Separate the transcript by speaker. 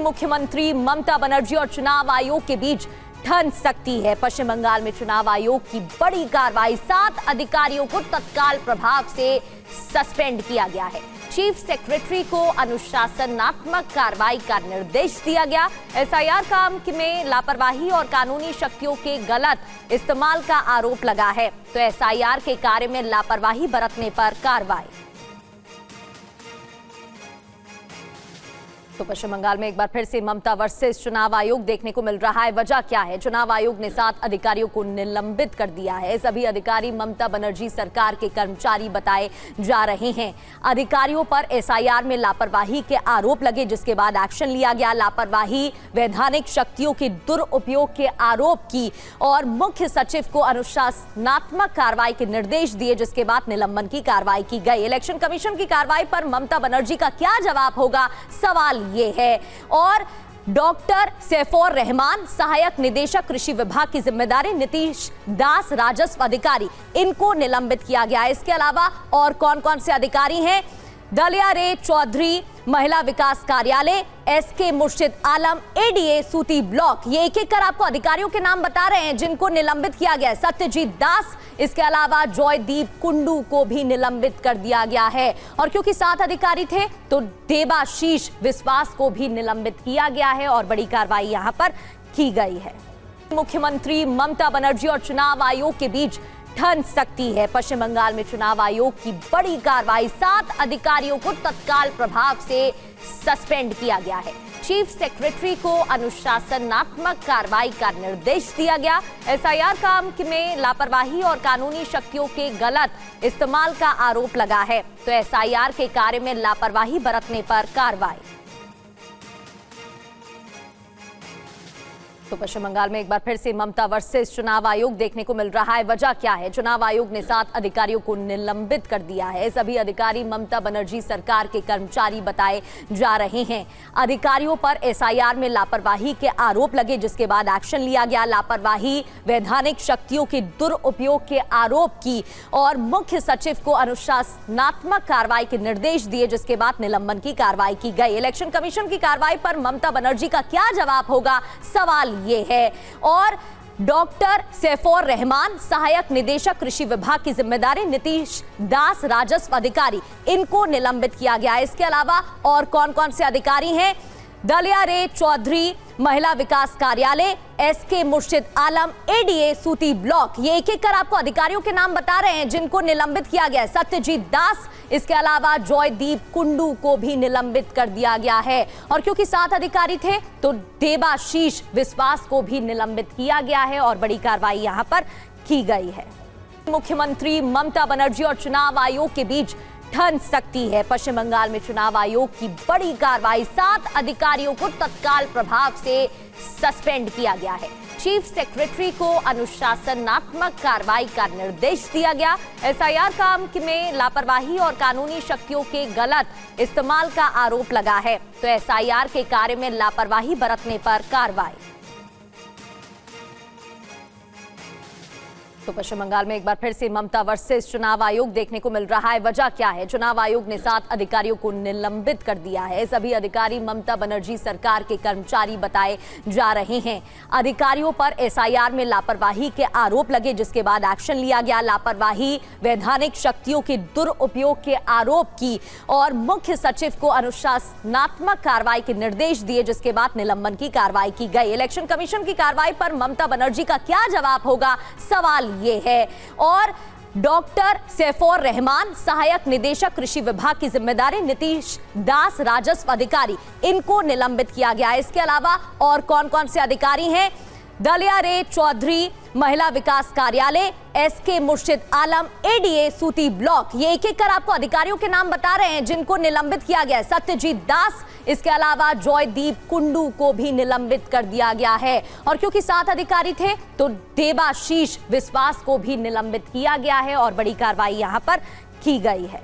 Speaker 1: मुख्यमंत्री ममता बनर्जी और चुनाव आयोग के बीच ठन सकती है। पश्चिम बंगाल में चुनाव आयोग की बड़ी कार्रवाई, 7 अधिकारियों को तत्काल प्रभाव से सस्पेंड किया गया है। चीफ सेक्रेटरी को अनुशासनात्मक कार्रवाई का निर्देश दिया गया। एसआईआर काम में लापरवाही और कानूनी शक्तियों के गलत इस्तेमाल का आरोप लगा है, तो एसआईआर के कार्य में लापरवाही बरतने पर कार्रवाई। तो पश्चिम बंगाल में एक बार फिर से ममता वर्सेस चुनाव आयोग देखने को मिल रहा है। वजह क्या है? चुनाव आयोग ने 7 अधिकारियों को निलंबित कर दिया है। सभी अधिकारी ममता बनर्जी सरकार के कर्मचारी बताए जा रहे हैं। अधिकारियों पर एसआईआर में लापरवाही के आरोप लगे, जिसके बाद एक्शन लिया गया। लापरवाही, वैधानिक शक्तियों के दुरुपयोग के आरोप की और मुख्य सचिव को अनुशासनात्मक कार्रवाई के निर्देश दिए, जिसके बाद निलंबन की कार्रवाई की गई। इलेक्शन कमीशन की कार्रवाई पर ममता बनर्जी का क्या जवाब होगा, सवाल ये है। और डॉक्टर सैफुर रहमान, सहायक निदेशक कृषि विभाग की जिम्मेदारी, नीतीश दास राजस्व अधिकारी, इनको निलंबित किया गया है। इसके अलावा और कौन कौन से अधिकारी हैं? दलिया रे चौधरी, महिला विकास कार्यालय, एसके मुर्शिद आलम, एडीए सूती ब्लॉक। ये एक एक कर आपको अधिकारियों के नाम बता रहे हैं जिनको निलंबित किया गया है। सत्यजीत दास, इसके अलावा जॉयदीप कुंडू को भी निलंबित कर दिया गया है। और क्योंकि 7 अधिकारी थे तो देबाशीष विश्वास को भी निलंबित किया गया है और बड़ी कार्रवाई यहां पर की गई है। मुख्यमंत्री ममता बनर्जी और चुनाव आयोग के बीच ठन सकती है। पश्चिम बंगाल में चुनाव आयोग की बड़ी कार्रवाई, 7 अधिकारियों को तत्काल प्रभाव से सस्पेंड किया गया है। चीफ सेक्रेटरी को अनुशासनात्मक कार्रवाई का निर्देश दिया गया। एसआईआर काम में लापरवाही और कानूनी शक्तियों के गलत इस्तेमाल का आरोप लगा है, तो एसआईआर के कार्य में लापरवाही बरतने पर कार्रवाई। तो पश्चिम बंगाल में एक बार फिर से ममता वर्सेस चुनाव आयोग देखने को मिल रहा है। वजह क्या है? चुनाव आयोग ने 7 अधिकारियों को निलंबित कर दिया है। सभी अधिकारी ममता बनर्जी सरकार के कर्मचारी बताए जा रहे हैं। अधिकारियों पर एसआईआर में लापरवाही के आरोप लगे, जिसके बाद एक्शन लिया गया। लापरवाही, वैधानिक शक्तियों के दुरुपयोग के आरोप की और मुख्य सचिव को अनुशासनात्मक कार्रवाई के निर्देश दिए, जिसके बाद निलंबन की कार्रवाई की गई। इलेक्शन कमीशन की कार्रवाई पर ममता बनर्जी का क्या जवाब होगा, सवाल ये है। और डॉक्टर सैफुर रहमान, सहायक निदेशक कृषि विभाग की जिम्मेदारी, नीतीश दास राजस्व अधिकारी, इनको निलंबित किया गया है। इसके अलावा और कौन कौन से अधिकारी हैं? दलिया रे चौधरी, महिला विकास कार्यालय, एसके मुर्शिद आलम, एडीए सूती ब्लॉक। ये एक एक कर आपको अधिकारियों के नाम बता रहे हैं जिनको निलंबित किया गया है। सत्यजीत दास, इसके अलावा जॉयदीप कुंडू को भी निलंबित कर दिया गया है। और क्योंकि 7 अधिकारी थे तो देबाशीष विश्वास को भी निलंबित किया गया है और बड़ी कार्रवाई यहां पर की गई है। मुख्यमंत्री ममता बनर्जी और चुनाव आयोग के बीच ठन सकती है। पश्चिम बंगाल में चुनाव आयोग की बड़ी कार्रवाई, 7 अधिकारियों को तत्काल प्रभाव से सस्पेंड किया गया है। चीफ सेक्रेटरी को अनुशासनात्मक कार्रवाई का निर्देश दिया गया। एसआईआर काम में लापरवाही और कानूनी शक्तियों के गलत इस्तेमाल का आरोप लगा है, तो एसआईआर के कार्य में लापरवाही बरतने पर कार्रवाई। तो पश्चिम बंगाल में एक बार फिर से ममता वर्सेस चुनाव आयोग देखने को मिल रहा है। वजह क्या है? चुनाव आयोग ने 7 अधिकारियों को निलंबित कर दिया है। सभी अधिकारी ममता बनर्जी सरकार के कर्मचारी बताए जा रहे हैं। अधिकारियों पर एसआईआर में लापरवाही के आरोप लगे, जिसके बाद एक्शन लिया गया। लापरवाही, वैधानिक शक्तियों के दुरुपयोग के आरोप की और मुख्य सचिव को अनुशासनात्मक कार्रवाई के निर्देश दिए, जिसके बाद निलंबन की कार्रवाई की गई। इलेक्शन कमीशन की कार्रवाई पर ममता बनर्जी का क्या जवाब होगा, सवाल ये है। और डॉक्टर सैफुर रहमान, सहायक निदेशक कृषि विभाग की जिम्मेदारी, नीतीश दास राजस्व अधिकारी, इनको निलंबित किया गया है। इसके अलावा और कौन कौन से अधिकारी हैं? दलिया रे चौधरी, महिला विकास कार्यालय, एसके मुर्शिद आलम, एडीए सूती ब्लॉक। ये एक एक कर आपको अधिकारियों के नाम बता रहे हैं जिनको निलंबित किया गया है। सत्यजीत दास, इसके अलावा जॉयदीप कुंडू को भी निलंबित कर दिया गया है। और क्योंकि 7 अधिकारी थे तो देबाशीष विश्वास को भी निलंबित किया गया है और बड़ी कार्रवाई यहां पर की गई है।